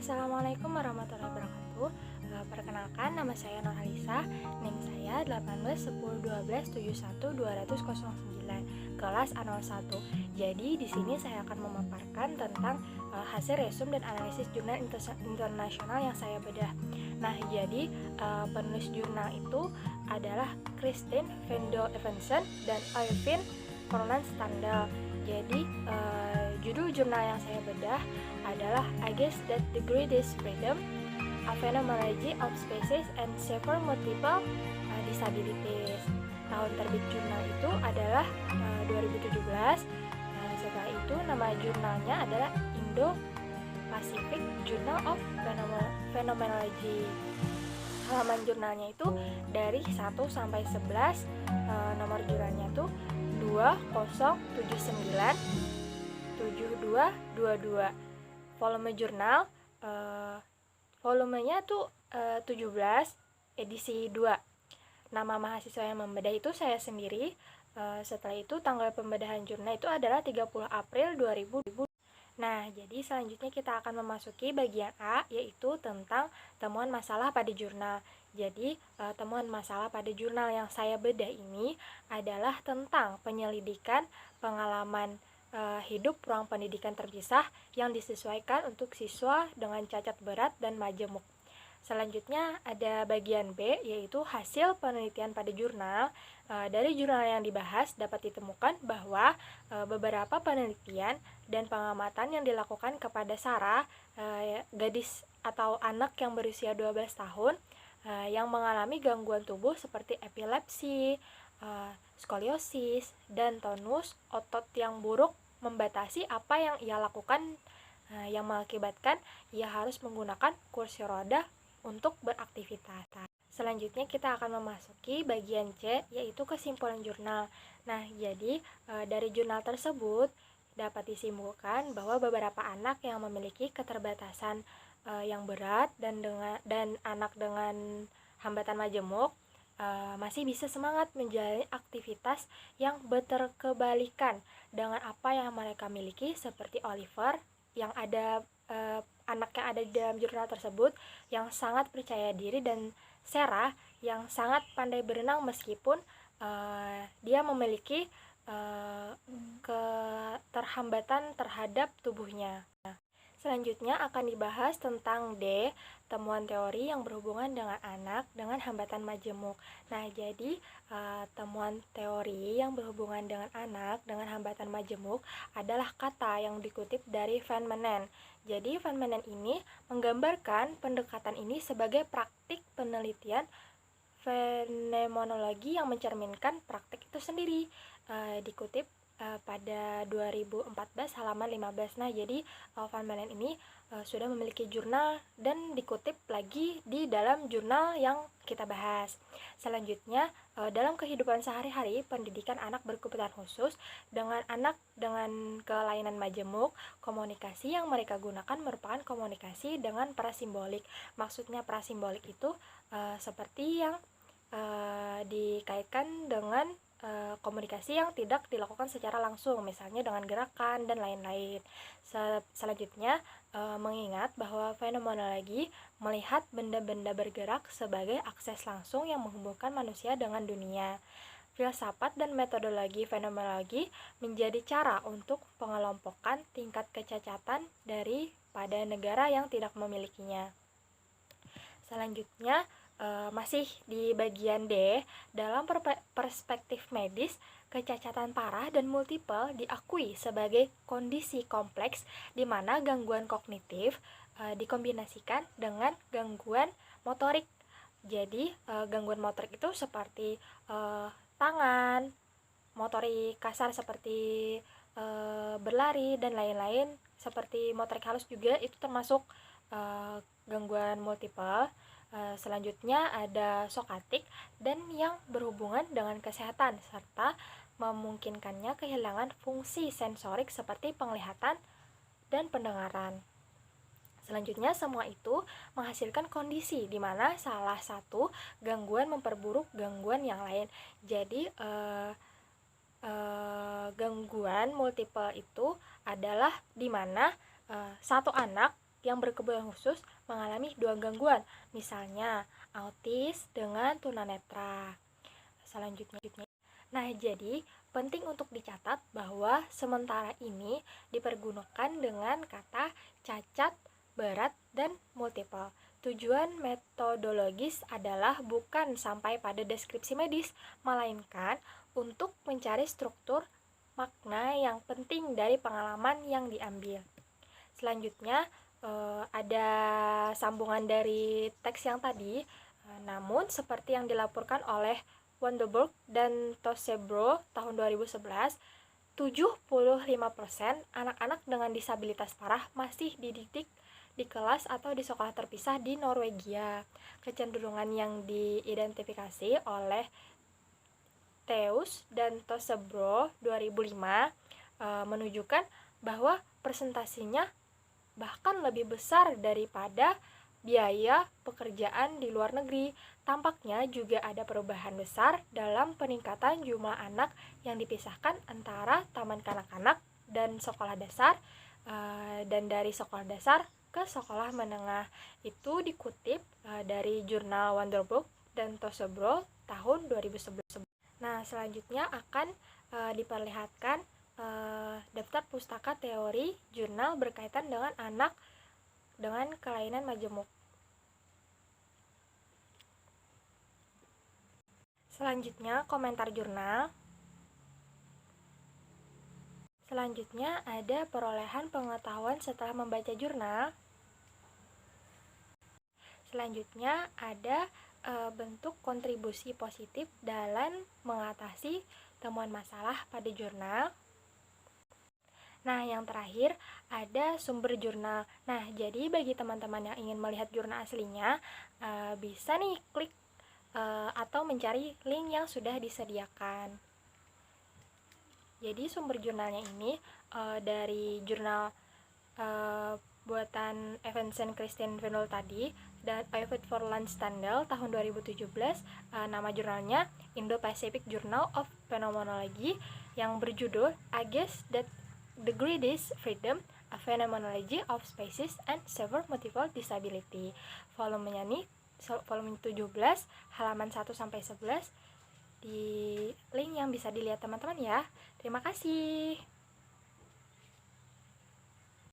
Assalamualaikum warahmatullahi wabarakatuh. Perkenalkan, nama saya Nurhalisa, NIM saya 18 10 12 71 200 09, kelas A01. Jadi di sini saya akan memaparkan tentang hasil resum dan analisis jurnal internasional yang saya bedah. Nah, jadi penulis jurnal itu adalah Christine Vendo Evensen dan Irvin Roland Standel. Jadi judul jurnal yang saya bedah adalah I Guess That the Greatest Freedom, A Phenomenology of Species and Severe Multiple Disabilities. Tahun terbit jurnal itu adalah 2017. Setelah itu nama jurnalnya adalah Indo-Pacific Journal of Phenomenology. Halaman jurnalnya itu dari 1 sampai 11. Nomor jurnalnya itu 2079 7222. Volume jurnal volumenya tuh 17, edisi 2. Nama mahasiswa yang membedah itu saya sendiri. Setelah itu tanggal pembedahan jurnal itu adalah 30 April 2000. Nah, jadi selanjutnya kita akan memasuki bagian A, yaitu tentang temuan masalah pada jurnal. Jadi, temuan masalah pada jurnal yang saya bedah ini adalah tentang penyelidikan pengalaman hidup ruang pendidikan terpisah yang disesuaikan untuk siswa dengan cacat berat dan majemuk. Selanjutnya ada bagian B, yaitu hasil penelitian pada jurnal. Dari jurnal yang dibahas dapat ditemukan bahwa beberapa penelitian dan pengamatan yang dilakukan kepada Sarah, gadis atau anak yang berusia 12 tahun yang mengalami gangguan tubuh seperti epilepsi, skoliosis, dan tonus otot yang buruk membatasi apa yang ia lakukan, yang mengakibatkan ia harus menggunakan kursi roda untuk beraktivitas. Selanjutnya kita akan memasuki bagian C, yaitu kesimpulan jurnal. Nah, jadi dari jurnal tersebut dapat disimpulkan bahwa beberapa anak yang memiliki keterbatasan yang berat dan anak dengan hambatan majemuk masih bisa semangat menjalani aktivitas yang berkebalikan dengan apa yang mereka miliki, seperti Oliver yang ada anak yang ada di dalam jurnal tersebut yang sangat percaya diri, dan Sarah yang sangat pandai berenang meskipun dia memiliki keterhambatan terhadap tubuhnya. Selanjutnya akan dibahas tentang D, temuan teori yang berhubungan dengan anak dengan hambatan majemuk. Nah, jadi temuan teori yang berhubungan dengan anak dengan hambatan majemuk adalah kata yang dikutip dari Van Manen. Jadi Van Manen ini menggambarkan pendekatan ini sebagai praktik penelitian fenomenologi yang mencerminkan praktik itu sendiri. Dikutip pada 2014 halaman 15. Nah, jadi Van Manen ini sudah memiliki jurnal dan dikutip lagi di dalam jurnal yang kita bahas. Selanjutnya, dalam kehidupan sehari-hari pendidikan anak berkebutuhan khusus dengan anak dengan kelainan majemuk, komunikasi yang mereka gunakan merupakan komunikasi dengan prasimbolik. Maksudnya prasimbolik itu seperti yang dikaitkan dengan komunikasi yang tidak dilakukan secara langsung, misalnya dengan gerakan dan lain-lain. Selanjutnya, mengingat bahwa fenomenologi melihat benda-benda bergerak sebagai akses langsung yang menghubungkan manusia dengan dunia. Filsafat dan metodologi fenomenologi menjadi cara untuk pengelompokan tingkat kecacatan daripada negara yang tidak memilikinya. Selanjutnya, masih di bagian D, dalam perspektif medis, kecacatan parah dan multiple diakui sebagai kondisi kompleks di mana gangguan kognitif dikombinasikan dengan gangguan motorik. Jadi, gangguan motorik itu seperti tangan, motorik kasar seperti berlari dan lain-lain, seperti motorik halus juga itu termasuk gangguan multiple. Selanjutnya ada sokatik dan yang berhubungan dengan kesehatan serta memungkinkannya kehilangan fungsi sensorik seperti penglihatan dan pendengaran. Selanjutnya, semua itu menghasilkan kondisi di mana salah satu gangguan memperburuk gangguan yang lain. Jadi gangguan multiple itu adalah di mana satu anak yang berkebutuhan khusus mengalami dua gangguan, misalnya autis dengan tunanetra. Selanjutnya, nah jadi penting untuk dicatat bahwa sementara ini dipergunakan dengan kata cacat, berat, dan multiple. Tujuan metodologis adalah bukan sampai pada deskripsi medis, melainkan untuk mencari struktur makna yang penting dari pengalaman yang diambil. Selanjutnya, ada sambungan dari teks yang tadi, namun seperti yang dilaporkan oleh Wonderberg dan Tosebro tahun 2011, 75% anak-anak dengan disabilitas parah masih dididik di kelas atau di sekolah terpisah di Norwegia. Kecenderungan yang diidentifikasi oleh Theus dan Tosebro 2005 menunjukkan bahwa presentasinya bahkan lebih besar daripada biaya pekerjaan di luar negeri. Tampaknya juga ada perubahan besar dalam peningkatan jumlah anak yang dipisahkan antara taman kanak-kanak dan sekolah dasar, dan dari sekolah dasar ke sekolah menengah. Itu dikutip dari jurnal Wonderbook dan Tosebro tahun 2011. Nah, selanjutnya akan diperlihatkan daftar pustaka teori jurnal berkaitan dengan anak dengan kelainan majemuk. Selanjutnya, komentar jurnal. Selanjutnya, ada perolehan pengetahuan setelah membaca jurnal. Selanjutnya, ada bentuk kontribusi positif dalam mengatasi temuan masalah pada jurnal. Nah, yang terakhir ada sumber jurnal. Nah, jadi bagi teman-teman yang ingin melihat jurnal aslinya, bisa nih klik atau mencari link yang sudah disediakan. Jadi sumber jurnalnya ini dari jurnal buatan Evensen Christian Venol tadi dan I Fit for Lunch Standel tahun 2017. Nama jurnalnya Indo-Pacific Journal of Phenomenology yang berjudul I Guess That The Greatest Freedom, A Phenomenology of Species and Severe Multiple Disability. Volumenya nih, volume 17, halaman 1-11 di link yang bisa dilihat teman-teman ya. Terima kasih.